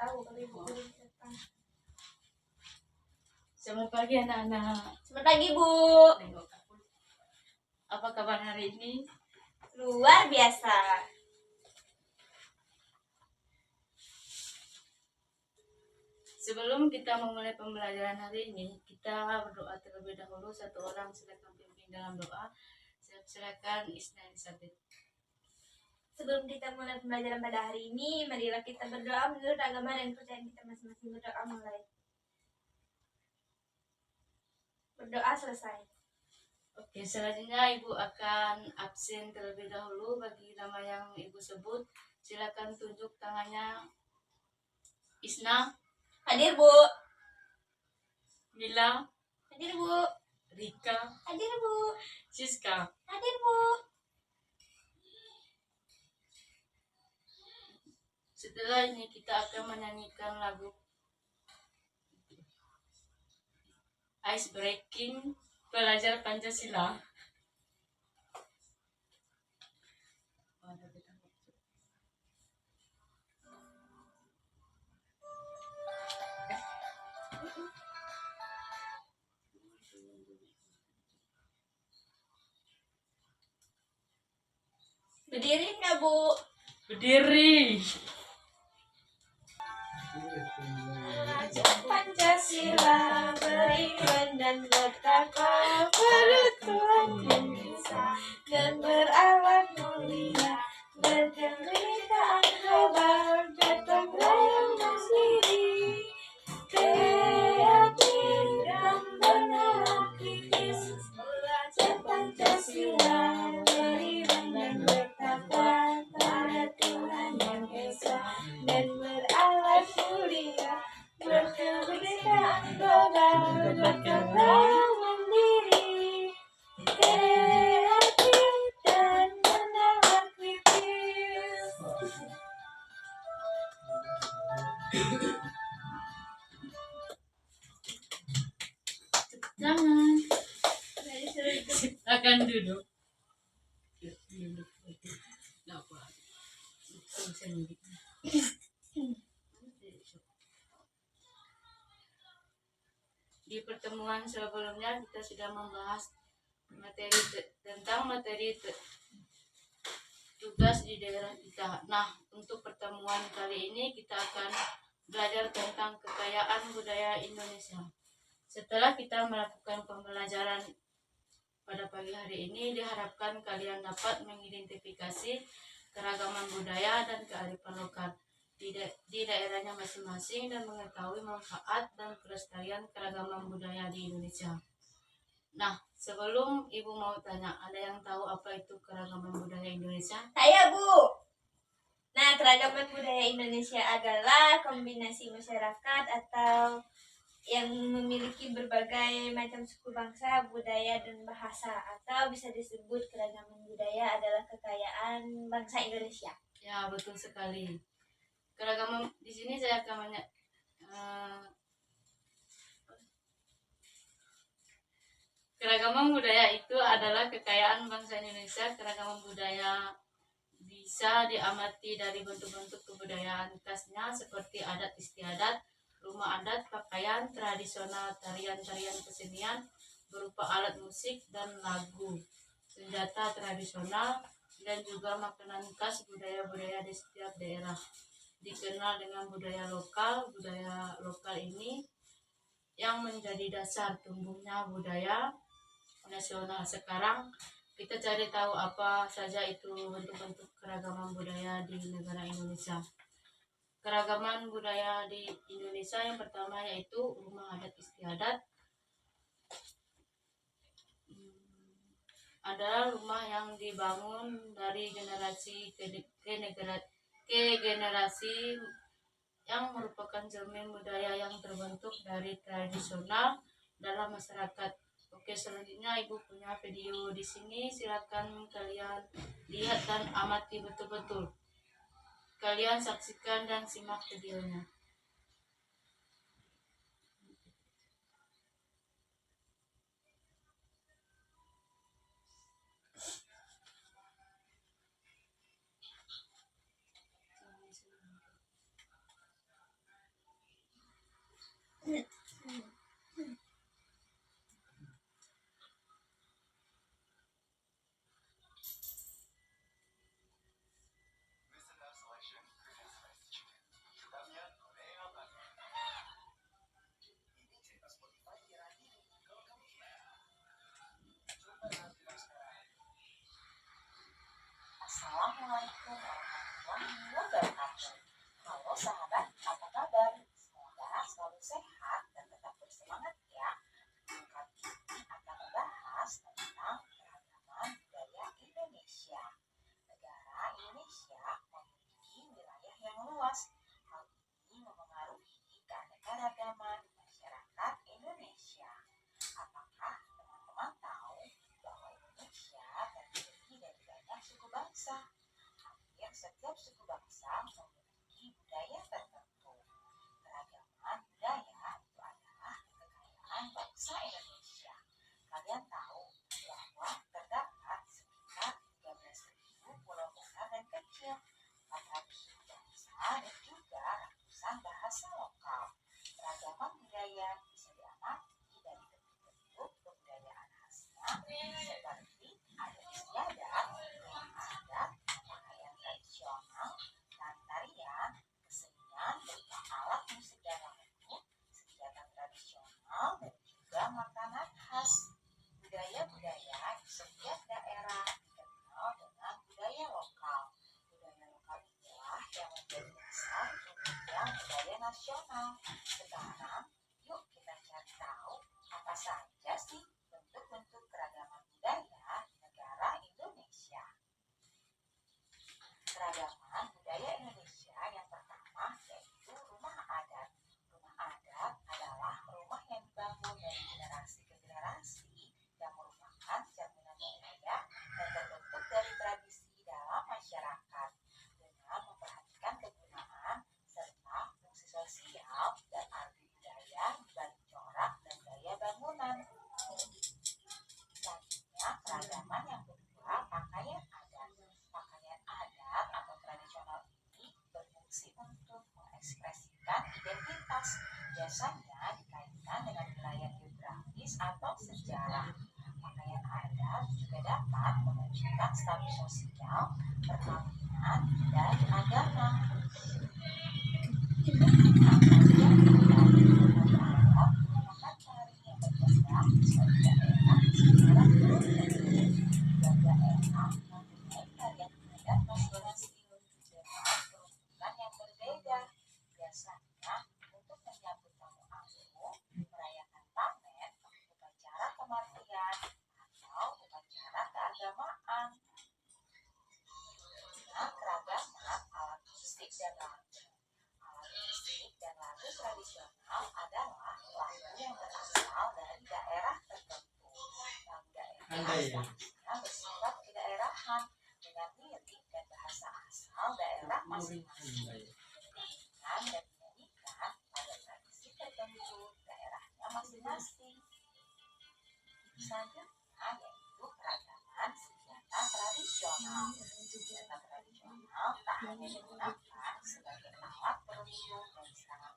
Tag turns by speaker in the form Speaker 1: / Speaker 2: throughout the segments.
Speaker 1: tahu kalau ibu belum datang.
Speaker 2: Selamat pagi anak-anak.
Speaker 1: Selamat pagi Bu.
Speaker 2: Apa kabar hari ini?
Speaker 1: Luar biasa.
Speaker 2: Sebelum kita memulai pembelajaran hari ini, kita berdoa terlebih dahulu. Satu orang silakan pimpin dalam doa. Silakan Isna Elizabeth.
Speaker 1: Sebelum kita mulai pembelajaran pada hari ini, marilah kita berdoa menurut agama dan kepercayaan kita masing-masing. Berdoa mulai. Berdoa selesai.
Speaker 2: Oke, selanjutnya Ibu akan absen terlebih dahulu. Bagi nama yang Ibu sebut, silakan tunjuk tangannya. Isna,
Speaker 1: Hadir Bu.
Speaker 2: Mila,
Speaker 1: Hadir Bu.
Speaker 2: Rika,
Speaker 1: Hadir Bu.
Speaker 2: Siska.
Speaker 1: Hadir Bu.
Speaker 2: Setelah ini kita akan menyanyikan lagu Ice Breaking Pelajar Pancasila.
Speaker 1: Berdiri nggak Bu?
Speaker 2: Berdiri.
Speaker 1: Pancasila beriman dan bertakwa pada Tuhan yang Esa dan berakhlak mulia, berkemerdekaan global, gotong royong mandiri, kreatif dan beraktivis, belajar Pancasila beriman dan bertakwa pada Tuhan yang Esa dan berakhlak mulia, berkemerdekaan global, gotong royong mandiri, kreatif dan beraktivis.
Speaker 2: Jangan. Silakan duduk. Duduk. Nggak apa. Di pertemuan sebelumnya kita sudah membahas tentang materi tugas di daerah kita. Nah, untuk pertemuan kali ini kita akan belajar tentang kekayaan budaya Indonesia. Setelah kita melakukan pembelajaran pada pagi hari ini, diharapkan kalian dapat mengidentifikasi keragaman budaya dan kearifan lokal di daerahnya masing-masing dan mengetahui manfaat dan kelestarian keragaman budaya di Indonesia. Nah, sebelum Ibu mau tanya, ada yang tahu apa itu keragaman budaya Indonesia?
Speaker 1: Saya Bu. Nah, keragaman budaya Indonesia adalah kombinasi masyarakat atau yang memiliki berbagai macam suku bangsa, budaya, dan bahasa, atau bisa disebut keragaman budaya adalah kekayaan bangsa Indonesia.
Speaker 2: Ya, betul sekali. Keragaman di sini saya akan keragaman budaya itu adalah kekayaan bangsa Indonesia. Keragaman budaya bisa diamati dari bentuk-bentuk kebudayaan khasnya seperti adat istiadat, rumah adat, pakaian tradisional, tarian-tarian kesenian berupa alat musik dan lagu, senjata tradisional, dan juga makanan khas budaya-budaya di setiap daerah. Dikenal dengan budaya lokal. Budaya lokal ini yang menjadi dasar tumbuhnya budaya nasional. Sekarang kita cari tahu apa saja itu bentuk-bentuk keragaman budaya di negara Indonesia. Keragaman budaya di Indonesia yang pertama yaitu rumah adat istiadat. Adalah rumah yang dibangun dari generasi ke generasi, yang merupakan cermin budaya yang terbentuk dari tradisional dalam masyarakat. Oke, selanjutnya Ibu punya video di sini, silakan kalian lihat dan amati betul-betul. Kalian saksikan dan simak videonya.
Speaker 3: setiap suku bangsa memiliki budaya tertentu. Keragaman budaya itu adalah kekayaan bangsa Indonesia. Kalian tahu bahwa terdapat sekitar 13.000 pulau besar dan kecil, 400 bangsa dan juga ratusan bahasa lokal. Keragaman budaya bisa diamati dari bentuk kebudayaan khasnya, seperti adat istiadat, rumah adat, pakaian tradisional, tarian, kesenian berupa alat musik dan lagu, senjata tradisional, dan juga makanan khas. Budaya-budaya di setiap daerah dikenal dengan budaya lokal. Budaya lokal inilah yang menjadi dasar umumnya budaya nasional. Sekarang, yuk kita cari tahu apa saja sih bentuk-bentuk keragaman budaya di negara Indonesia. Keragaman budaya Indonesia yang pertama yaitu rumah adat. Rumah adat adalah rumah yang dibangun dari generasi ke generasi yang merupakan cerminan budaya dan terbentuk dari tradisi dalam masyarakat dengan memperhatikan kegunaan serta fungsi sosial dan arti budaya di balik corak dan gaya bangunan. Selanjutnya, keragaman yang kedua, pakaian adat. Pakaian adat atau tradisional ini berfungsi untuk mengekspresikan identitas. Biasanya dikaitkan dengan wilayah geografis atau sejarah. Pakaian adat juga dapat menunjukkan status sosial, perkawinan, dan agama. Merupakan tari yang berkembang di suatu daerah sejarah dan daerah mempunyai tarian adat masing-masing dengan peruntukan yang berbeda. Biasanya untuk menyambut tamu agung, merayakan panen, upacara kematian, atau upacara keagamaan. Nah, keragaman alat musik dan lagu. Alat musik dan lagu tradisional adalah lagu yang berasal dari daerah tertentu. Lagu daerah selanjutnya bersifat kedaerahan dengan lirik dan bahasa asal daerah masing-masing. Dinyanyikan dan dinyanyikan pada tradisi tertentu daerahnya masing-masing. Selanjutnya yaitu keragaman senjata tradisional. Senjata tradisional tak hanya digunakan sebagai alat perlindung dan serangan.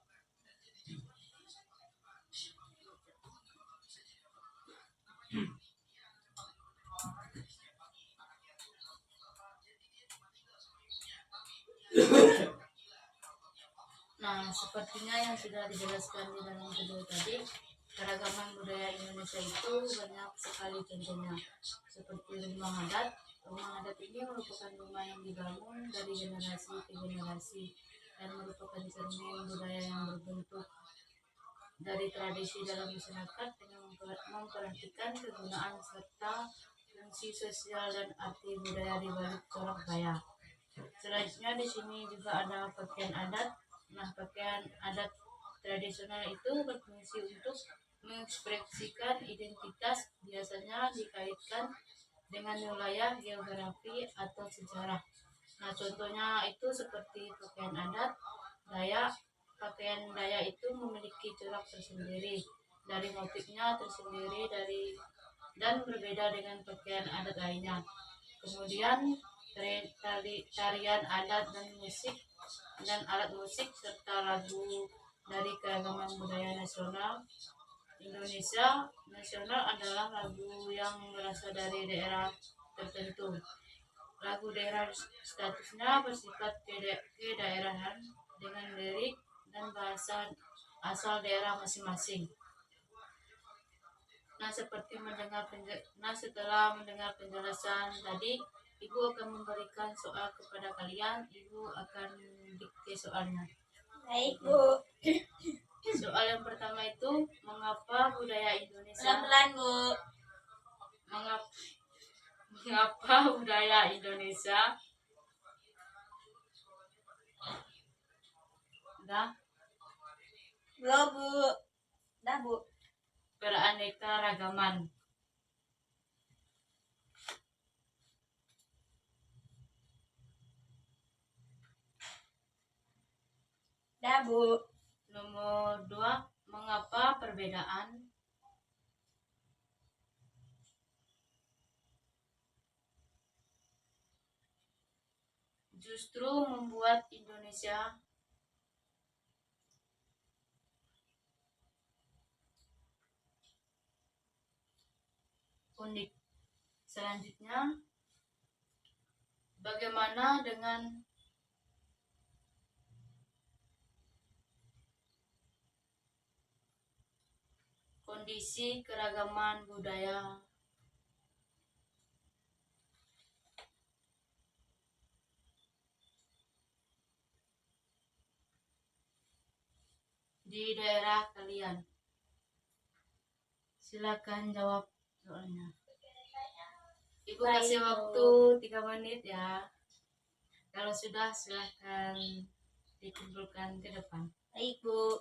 Speaker 2: Nah, sepertinya yang sudah dijelaskan di dalam video tadi, keragaman budaya Indonesia itu banyak sekali contohnya. Seperti rumah adat. Rumah adat ini merupakan rumah yang dibangun dari generasi ke generasi dan merupakan cermin budaya yang berbentuk dari tradisi dalam masyarakat dengan memperhatikan kegunaan serta fungsi sosial dan arti budaya di balik corak gaya. Selanjutnya di sini juga ada pakaian adat. Nah, pakaian adat tradisional itu berfungsi untuk mengekspresikan identitas, biasanya dikaitkan dengan wilayah geografi atau sejarah. Nah, contohnya itu seperti pakaian adat Dayak. Pakaian Dayak itu memiliki corak tersendiri, dari motifnya tersendiri dan berbeda dengan pakaian adat lainnya. Kemudian tarian adat dan musik dan alat musik serta lagu dari keragaman budaya nasional Indonesia. Nasional adalah lagu yang berasal dari daerah tertentu. Lagu daerah statusnya bersifat kedaerahan dengan lirik dan bahasa asal daerah masing-masing. Nah, setelah mendengar penjelasan tadi, Ibu akan memberikan soal kepada kalian. Ibu akan dikte soalnya.
Speaker 1: Baik, Bu.
Speaker 2: Soal yang pertama itu, mengapa budaya Indonesia
Speaker 1: Pelan-pelan, Bu.
Speaker 2: mengapa budaya Indonesia
Speaker 1: Belum, Bu. Dah, Bu.
Speaker 2: beraneka ragaman?
Speaker 1: Dah, Bu.
Speaker 2: Nomor 2, mengapa perbedaan? Justru membuat Indonesia unik. Selanjutnya, bagaimana dengan kondisi keragaman budaya? Di daerah kalian? Silakan jawab soalnya. Ibu
Speaker 1: Baik,
Speaker 2: kasih
Speaker 1: Bu.
Speaker 2: waktu 3 menit ya. Kalau sudah silakan dikumpulkan ke depan.
Speaker 1: Baik, Bu.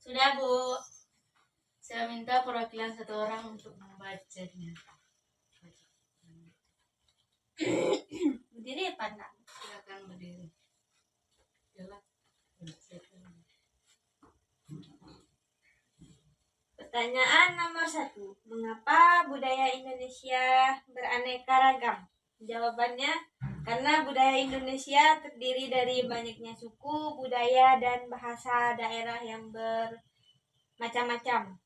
Speaker 1: Sudah, Bu.
Speaker 2: Saya minta perwakilan 1 orang untuk membacanya.
Speaker 1: Berdiri apa enggak?
Speaker 2: Silakan berdiri. Jelas.
Speaker 1: Pertanyaan nomor 1. Mengapa budaya Indonesia beraneka ragam? Jawabannya, karena budaya Indonesia terdiri dari banyaknya suku, budaya, dan bahasa daerah yang bermacam-macam.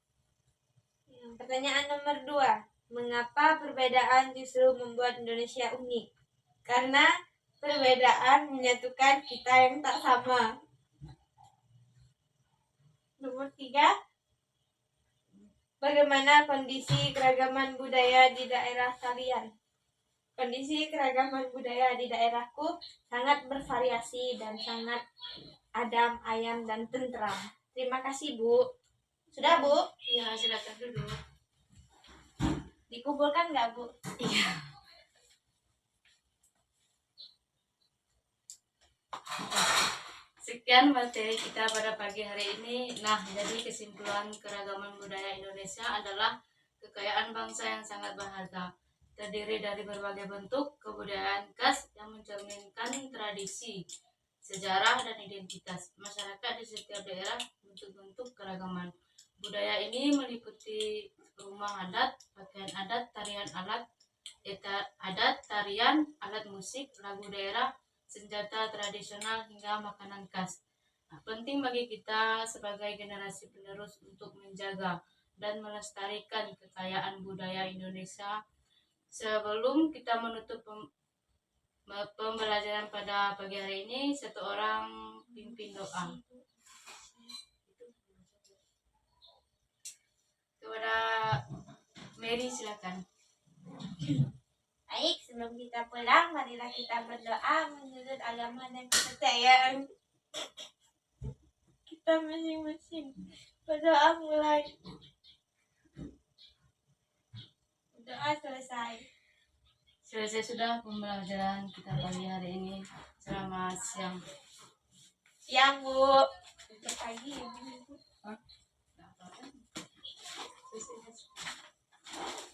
Speaker 1: Pertanyaan nomor 2. Mengapa perbedaan justru membuat Indonesia unik? Karena perbedaan menyatukan kita yang tak sama. Nomor 3. Bagaimana kondisi keragaman budaya di daerah kalian? Kondisi keragaman budaya di daerahku sangat bervariasi dan sangat adem, ayam, dan tentram. Terima kasih, Bu. Sudah, Bu?
Speaker 2: Iya, silakan duduk.
Speaker 1: Dikumpulkan nggak, Bu?
Speaker 2: Iya. Sekian materi kita pada pagi hari ini. Nah, jadi kesimpulan keragaman budaya Indonesia adalah kekayaan bangsa yang sangat berharga. Terdiri dari berbagai bentuk kebudayaan khas yang mencerminkan tradisi, sejarah, dan identitas masyarakat di setiap daerah. Bentuk-bentuk keragaman budaya ini meliputi rumah adat, pakaian adat, tarian adat, tarian, alat musik, lagu daerah, senjata tradisional, hingga makanan khas. Nah, penting bagi kita sebagai generasi penerus untuk menjaga dan melestarikan kekayaan budaya Indonesia. Sebelum kita menutup pembelajaran pada pagi hari ini, 1 orang pimpin doa. Kepada Mary, silakan.
Speaker 1: Baik, sebelum kita pulang, marilah kita berdoa menurut agama dan kepercayaan kita masing-masing. Berdoa mulai. Doa selesai.
Speaker 2: Selesai sudah pembelajaran kita pagi hari ini. Selamat siang.
Speaker 1: Siang, Bu. Udah pagi ya, Bu.
Speaker 2: Hah? Nggak apa-apa. Selesai.